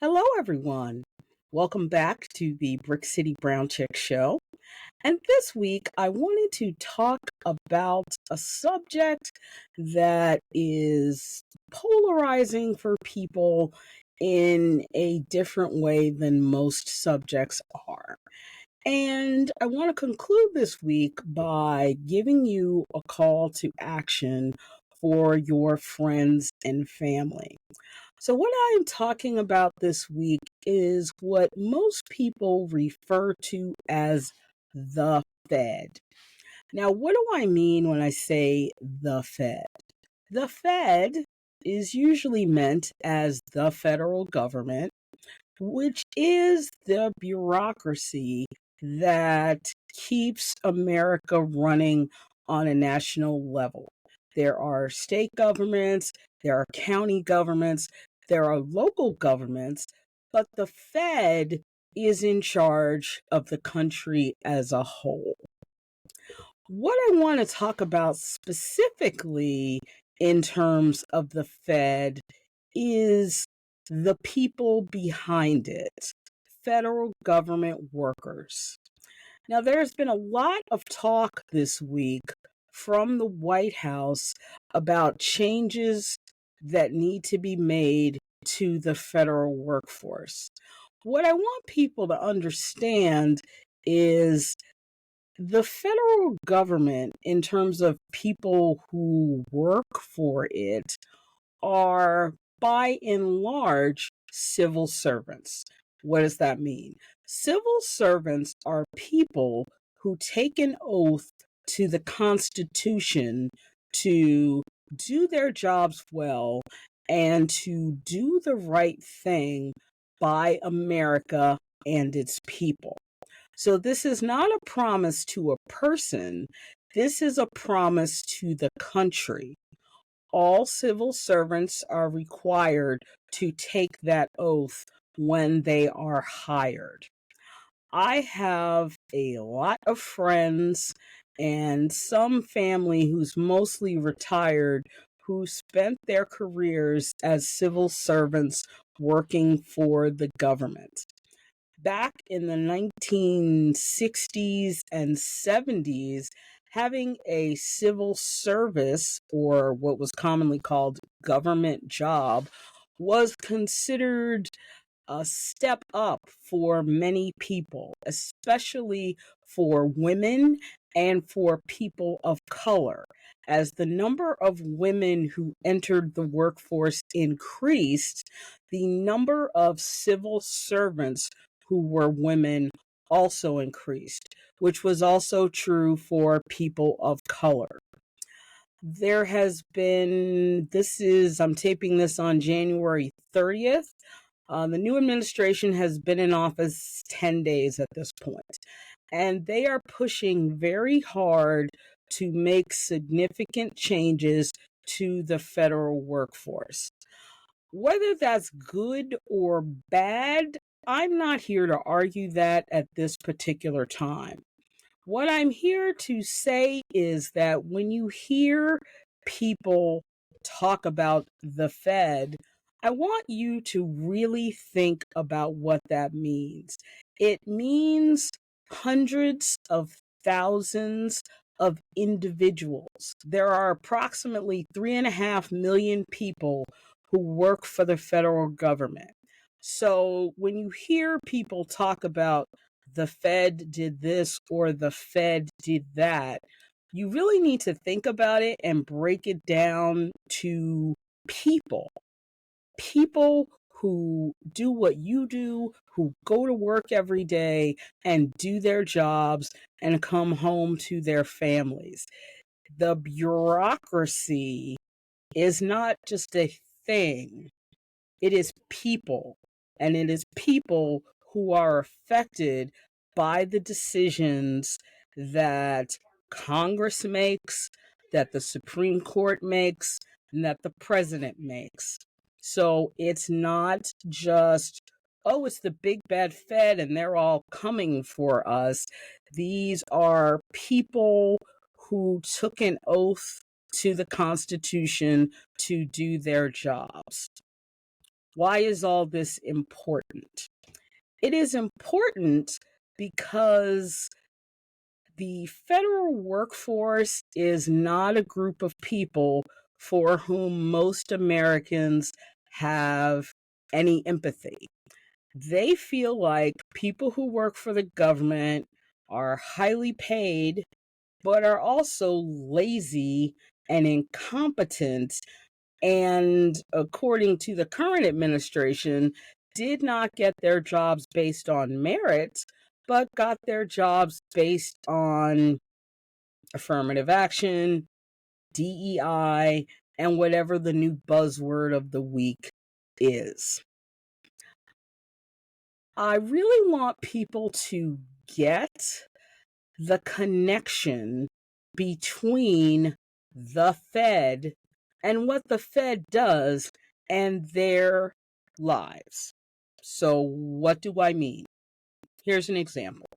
Hello, everyone. Welcome back to the Brick City Brown Chick Show. And this week, I wanted to talk about a subject that is polarizing for people in a different way than most subjects are. And I want to conclude this week by giving you a call to action for your friends and family. So, what I'm talking about this week is what most people refer to as the Fed. Now, what do I mean when I say the Fed? The Fed is usually meant as the federal government, which is the bureaucracy that keeps America running on a national level. There are state governments, there are county governments, there are local governments, but the Fed is in charge of the country as a whole. What I want to talk about specifically in terms of the Fed is the people behind it, federal government workers. Now, there's been a lot of talk this week from the White House about changes that need to be made to the federal workforce. What I want people to understand is the federal government, in terms of people who work for it, are by and large civil servants. What does that mean? Civil servants are people who take an oath to the Constitution to do their jobs well and to do the right thing by America and its people. So this is not a promise to a person. This is a promise to the country. All civil servants are required to take that oath when they are hired. I have a lot of friends and some family who's mostly retired who spent their careers as civil servants working for the government. Back in the 1960s and 70s, having a civil service, or what was commonly called government job, was considered a step up for many people, especially for women and for people of color. As the number of women who entered the workforce increased, the number of civil servants who were women also increased, which was also true for people of color. There has been, I'm taping this on January 30th. The new administration has been in office 10 days at this point, and they are pushing very hard to make significant changes to the federal workforce. Whether that's good or bad, I'm not here to argue that at this particular time. What I'm here to say is that when you hear people talk about the Fed, I want you to really think about what that means. It means hundreds of thousands of individuals. There are approximately 3.5 million people who work for the federal government. So when you hear people talk about the Fed did this or the Fed did that, you really need to think about it and break it down to people. People who do what you do, who go to work every day and do their jobs and come home to their families. The bureaucracy is not just a thing, it is people. And it is people who are affected by the decisions that Congress makes, that the Supreme Court makes, and that the president makes. So it's not just, oh, it's the big bad Fed and they're all coming for us. These are people who took an oath to the Constitution to do their jobs. Why is all this important? It is important because the federal workforce is not a group of people for whom most Americans have any empathy. They feel like people who work for the government are highly paid, but are also lazy and incompetent. And according to the current administration, did not get their jobs based on merit, but got their jobs based on affirmative action, DEI, and whatever the new buzzword of the week is. I really want people to get the connection between the Fed and what the Fed does and their lives. So, what do I mean? Here's an example.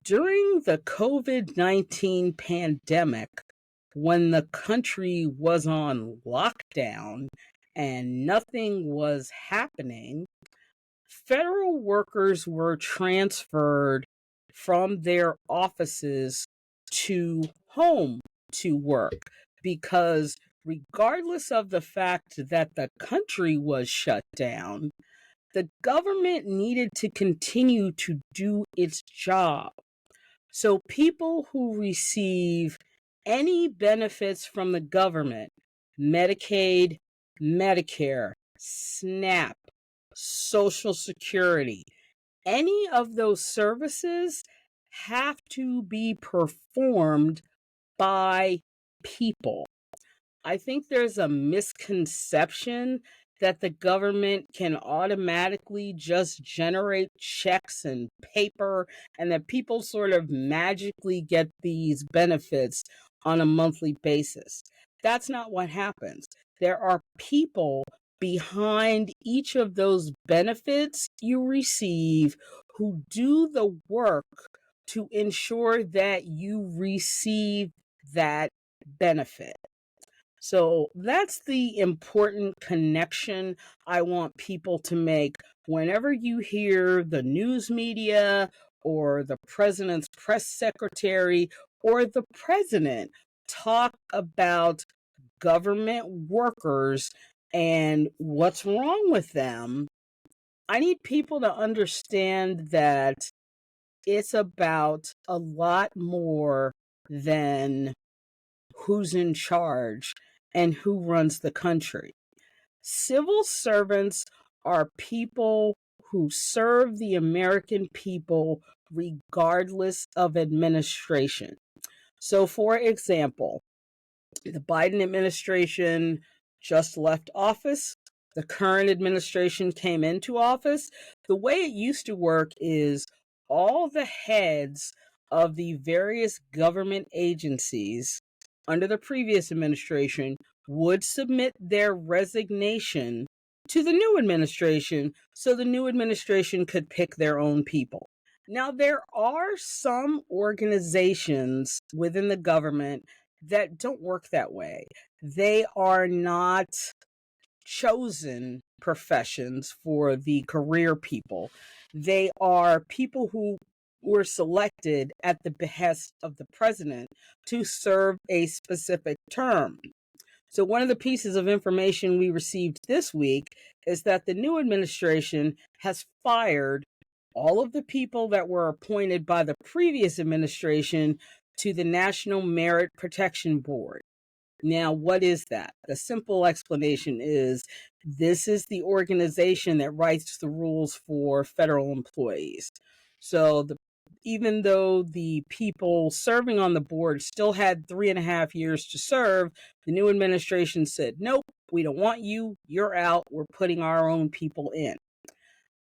During the COVID-19 pandemic, when the country was on lockdown and nothing was happening, federal workers were transferred from their offices to home to work because, regardless of the fact that the country was shut down, the government needed to continue to do its job. So people who receive any benefits from the government, Medicaid, Medicare, SNAP, Social Security, any of those services have to be performed by people. I think there's a misconception that the government can automatically just generate checks and paper and that people sort of magically get these benefits on a monthly basis. That's not what happens. There are people behind each of those benefits you receive who do the work to ensure that you receive that benefit. So that's the important connection I want people to make whenever you hear the news media or the president's press secretary or the president talk about government workers and what's wrong with them. I need people to understand that it's about a lot more than who's in charge and who runs the country. Civil servants are people who serve the American people regardless of administration. So, for example, the Biden administration just left office. The current administration came into office. The way it used to work is all the heads of the various government agencies under the previous administration would submit their resignation to the new administration so the new administration could pick their own people. Now, there are some organizations within the government that don't work that way. They are not chosen professions for the career people. They are people who were selected at the behest of the president to serve a specific term. So, one of the pieces of information we received this week is that the new administration has fired all of the people that were appointed by the previous administration to the National Merit Protection Board. Now, what is that? The simple explanation is this is the organization that writes the rules for federal employees. So, even though the people serving on the board still had 3.5 years to serve, the new administration said, nope, we don't want you. You're out. We're putting our own people in.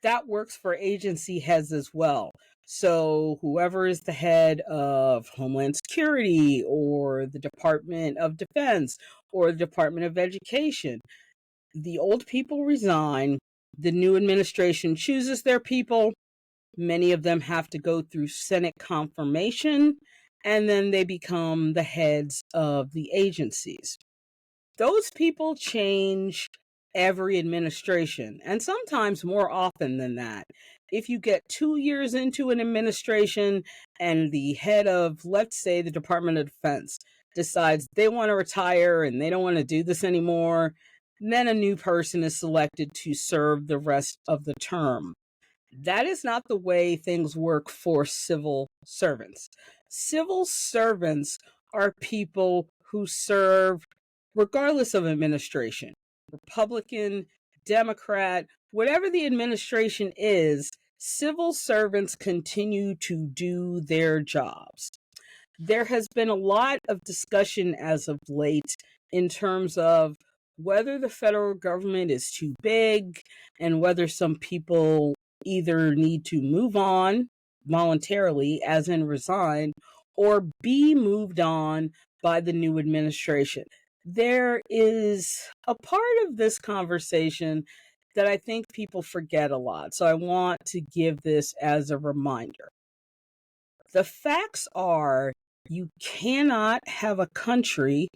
That works for agency heads as well. So, whoever is the head of Homeland Security or the Department of Defense or the Department of Education, the old people resign, the new administration chooses their people. Many of them have to go through Senate confirmation, and then they become the heads of the agencies. Those people change every administration, and sometimes more often than that. If you get 2 years into an administration and the head of, let's say, the Department of Defense decides they want to retire and they don't want to do this anymore, then a new person is selected to serve the rest of the term. That is not the way things work for civil servants. Civil servants are people who serve regardless of administration, Republican, Democrat, whatever the administration is, civil servants continue to do their jobs. There has been a lot of discussion as of late in terms of whether the federal government is too big and whether some people either need to move on voluntarily, as in resign, or be moved on by the new administration. There is a part of this conversation that I think people forget a lot. So I want to give this as a reminder. The facts are you cannot have a country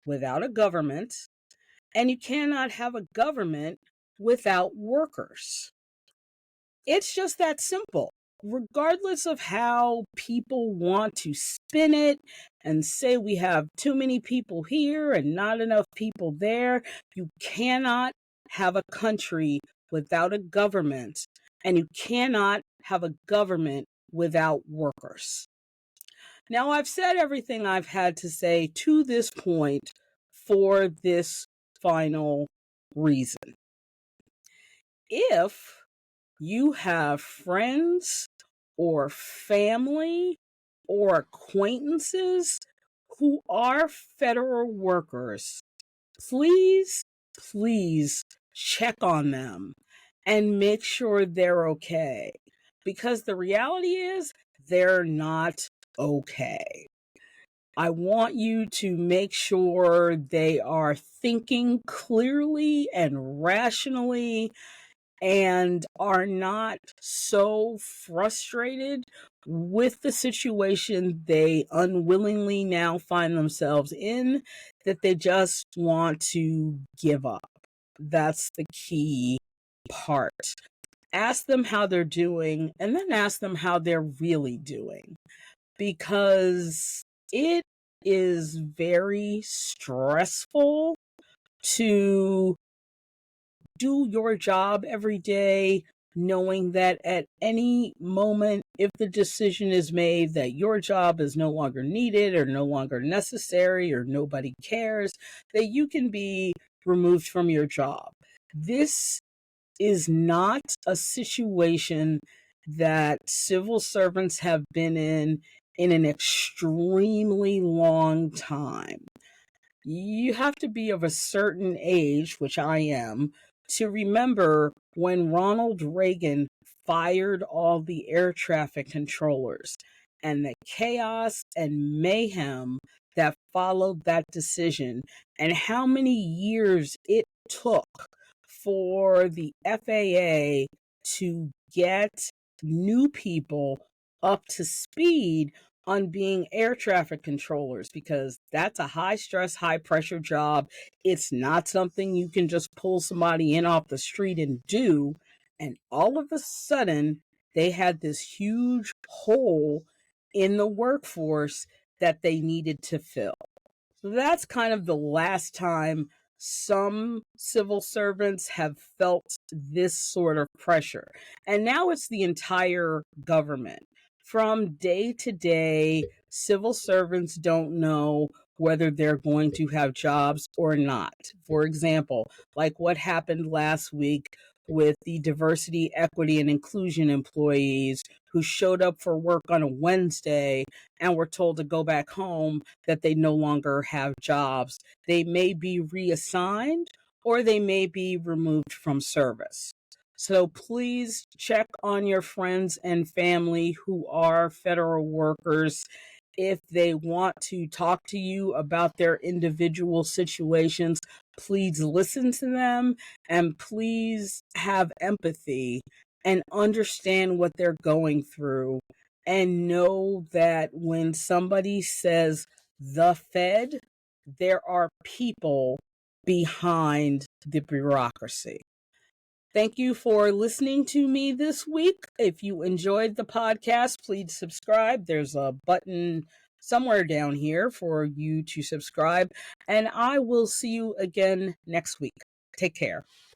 without a government, and you cannot have a government without workers. It's just that simple. Regardless of how people want to spin it and say we have too many people here and not enough people there, you cannot have a country without a government, and you cannot have a government without workers. Now, I've said everything I've had to say to this point for this final reason. If you have friends or family or acquaintances who are federal workers, please, please check on them and make sure they're okay. Because the reality is, they're not okay. I want you to make sure they are thinking clearly and rationally and are not so frustrated with the situation they unwillingly now find themselves in that they just want to give up. That's the key part. Ask them how they're doing, and then ask them how they're really doing, because it is very stressful to do your job every day, knowing that at any moment, if the decision is made that your job is no longer needed or no longer necessary or nobody cares, that you can be removed from your job. This is not a situation that civil servants have been in an extremely long time. You have to be of a certain age, which I am, to remember when Ronald Reagan fired all the air traffic controllers and the chaos and mayhem that followed that decision, and how many years it took for the FAA to get new people up to speed on being air traffic controllers, because that's a high stress, high pressure job. It's not something you can just pull somebody in off the street and do. And all of a sudden, they had this huge hole in the workforce that they needed to fill. So that's kind of the last time some civil servants have felt this sort of pressure. And now it's the entire government. From day to day, civil servants don't know whether they're going to have jobs or not. For example, like what happened last week with the diversity, equity, and inclusion employees who showed up for work on a Wednesday and were told to go back home, that they no longer have jobs. They may be reassigned or they may be removed from service. So please check on your friends and family who are federal workers. If they want to talk to you about their individual situations, please listen to them and please have empathy and understand what they're going through. And know that when somebody says the Fed, there are people behind the bureaucracy. Thank you for listening to me this week. If you enjoyed the podcast, please subscribe. There's a button somewhere down here for you to subscribe, and I will see you again next week. Take care.